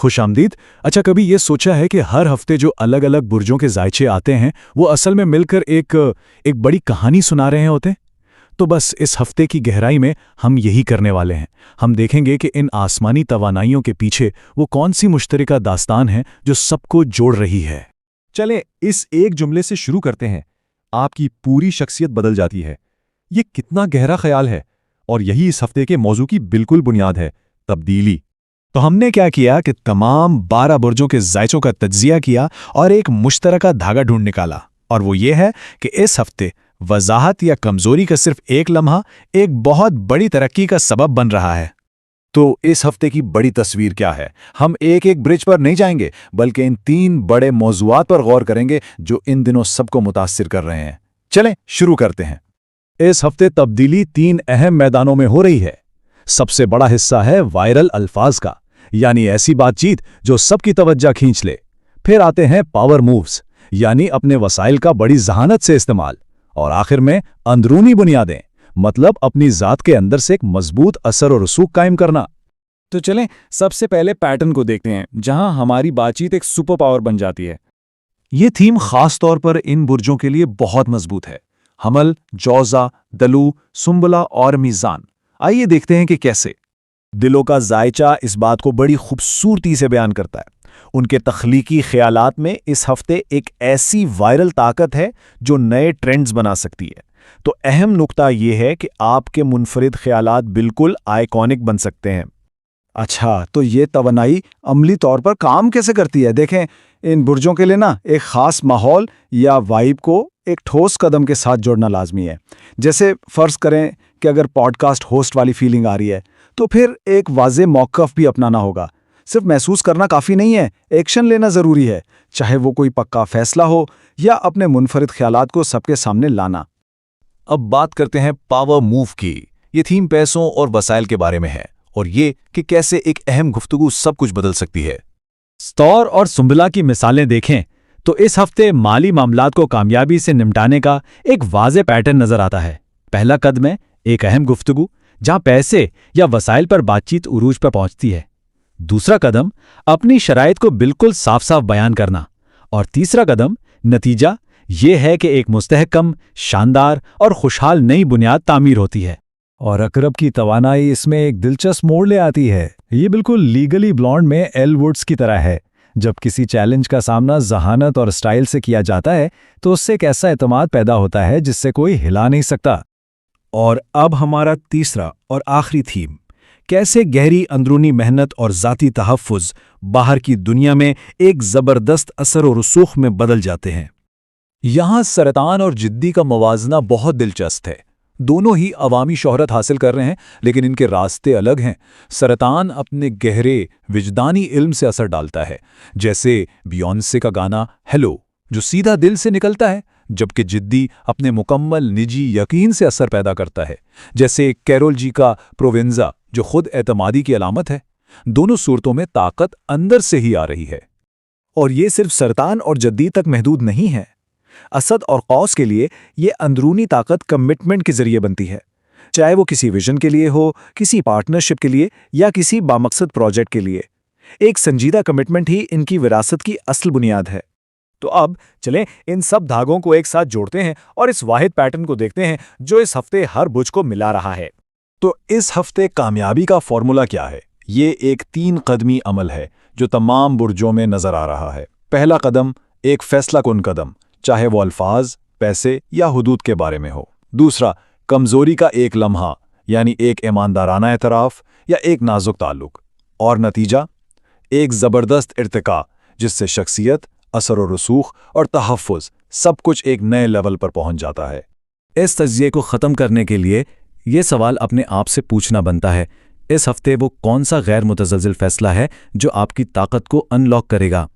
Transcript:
खुशामदीद। अच्छा, कभी ये सोचा है कि हर हफ्ते जो अलग अलग बुर्जों के जायचे आते हैं वो असल में मिलकर एक बड़ी कहानी सुना रहे होते? तो बस इस हफ्ते की गहराई में हम यही करने वाले हैं। हम देखेंगे कि इन आसमानी तवानाइयों के पीछे वो कौन सी मुश्तरका दास्तान है जो सबको जोड़ रही है। चलें इस एक जुमले से शुरू करते हैं। आपकी पूरी शख्सियत बदल जाती है। ये कितना गहरा ख्याल है, और यही इस हफ्ते के मौजू की बिल्कुल बुनियाद है, तब्दीली। तो हमने क्या किया कि तमाम 12 बुर्जों के जायचों का तज्जिया किया और एक मुश्तरका धागा ढूंढ निकाला, और वो ये है कि इस हफ्ते वजाहत या कमजोरी का सिर्फ एक लम्हा एक बहुत बड़ी तरक्की का सबब बन रहा है। तो इस हफ्ते की बड़ी तस्वीर क्या है? हम एक एक ब्रिज पर नहीं जाएंगे, बल्कि इन 3 बड़े मौजुआत पर गौर करेंगे जो इन दिनों सबको मुतासिर कर रहे हैं। चलें शुरू करते हैं। इस हफ्ते तब्दीली 3 अहम मैदानों में हो रही है। सबसे बड़ा हिस्सा है वायरल अल्फाज का, यानी ऐसी बातचीत जो सबकी तवज्जो खींच ले। फिर आते हैं पावर मूव्स, यानी अपने वसाइल का बड़ी जहानत से इस्तेमाल। और आखिर में अंदरूनी बुनियादें, मतलब अपनी जात के अंदर से एक मजबूत असर और रसूख कायम करना। तो चलें सबसे पहले पैटर्न को देखते हैं, जहां हमारी बातचीत एक सुपर पावर बन जाती है। ये थीम खास तौर पर इन बुर्जों के लिए बहुत मजबूत है। हमल, जौजा, दलू, सुंबला और मीज़ान। आइए देखते हैं कि कैसे। दिलों का जायचा इस बात को बड़ी खूबसूरती से बयान करता है। उनके तख्लीकी ख्यालात में इस हफ्ते एक ऐसी वायरल ताकत है जो नए ट्रेंड्स बना सकती है। तो अहम नुक्ता यह है कि आपके मुनफरिद ख्यालात बिल्कुल आइकॉनिक बन सकते हैं। अच्छा, तो ये तवनाई अमली तौर पर काम कैसे करती है? देखें, इन बुर्जों के लिए ना एक ख़ास माहौल या वाइब को एक ठोस कदम के साथ जोड़ना लाजमी है। जैसे फ़र्ज़ करें कि अगर पॉडकास्ट होस्ट वाली फीलिंग आ रही है, तो फिर एक वाज़े मौक़िफ़ भी अपनाना होगा। सिर्फ महसूस करना काफ़ी नहीं है, एक्शन लेना ज़रूरी है, चाहे वो कोई पक्का फ़ैसला हो या अपने मुनफरिद ख्यालात को सबके सामने लाना। अब बात करते हैं पावर मूव की। ये थीम पैसों और वसाइल के बारे में है, और ये कि कैसे एक अहम गुफ्तगू सब कुछ बदल सकती है। स्तौर और सुंबला की मिसालें देखें तो इस हफ्ते माली मामलात को कामयाबी से निपटाने का एक वाज़े पैटर्न नजर आता है। पहला कदम है एक अहम गुफ्तगू, जहां पैसे या वसाइल पर बातचीत उरूज पर पहुंचती है। दूसरा कदम अपनी शराइत को बिल्कुल साफ साफ बयान करना। और तीसरा कदम नतीजा ये है कि एक मुस्तहकम, शानदार और खुशहाल नई बुनियाद तामीर होती है। और अकरब की तवानाई इसमें एक दिलचस्प मोड़ ले आती है। ये बिल्कुल लीगली ब्लॉन्ड में एल वुड्स की तरह है। जब किसी चैलेंज का सामना जहानत और स्टाइल से किया जाता है तो उससे एक ऐसा एतमाद पैदा होता है जिससे कोई हिला नहीं सकता। और अब हमारा तीसरा और आखिरी थीम, कैसे गहरी अंदरूनी मेहनत और ज़ाती तहफ़्फ़ुज़ बाहर की दुनिया में एक ज़बरदस्त असर और रसूख में बदल जाते हैं। यहां सरतान और जिद्दी का मवाजना बहुत दिलचस्प है। दोनों ही अवामी शोहरत हासिल कर रहे हैं, लेकिन इनके रास्ते अलग हैं। सरतान अपने गहरे विजदानी इल्म से असर डालता है, जैसे बियॉन्से का गाना हेलो, जो सीधा दिल से निकलता है, जबकि जिद्दी अपने मुकम्मल निजी यकीन से असर पैदा करता है, जैसे कैरोल जी का प्रोवेंजा, जो खुद एतमादी की अलामत है। दोनों सूरतों में ताकत अंदर से ही आ रही है। और ये सिर्फ सरतान और जद्दी तक महदूद नहीं है। असद और कौस के लिए ये अंदरूनी ताकत कमिटमेंट के जरिए बनती है, चाहे वो किसी विजन के लिए हो, किसी पार्टनरशिप के लिए या किसी बामकसद प्रोजेक्ट के लिए। एक संजीदा कमिटमेंट ही इनकी विरासत की असल बुनियाद है। तो अब चलें इन सब धागों को एक साथ जोड़ते हैं और इस वाहिद पैटर्न को देखते हैं जो इस हफ्ते हर बुर्ज को मिला रहा है। तो इस हफ्ते कामयाबी का फॉर्मूला क्या है? ये एक 3 कदमी अमल है जो तमाम बुर्जों में नजर आ रहा है। पहला कदम एक फैसला कुन कदम, चाहे वो अल्फाज, पैसे या हुदूद के बारे में हो। दूसरा, कमजोरी का एक लम्हा, यानी एक ईमानदाराना एतराफ़ या एक नाजुक ताल्लुक। और नतीजा एक ज़बरदस्त इर्तिका, जिससे शख्सियत, असर और रसूख और तहफ़्फ़ुज़ सब कुछ एक नए लेवल पर पहुंच जाता है। इस तज्जिए को ख़त्म करने के लिए ये सवाल अपने आप से पूछना बनता है, इस हफ्ते वो कौन सा गैर मुतज़लज़िल फ़ैसला है जो आपकी ताकत को अनलॉक करेगा।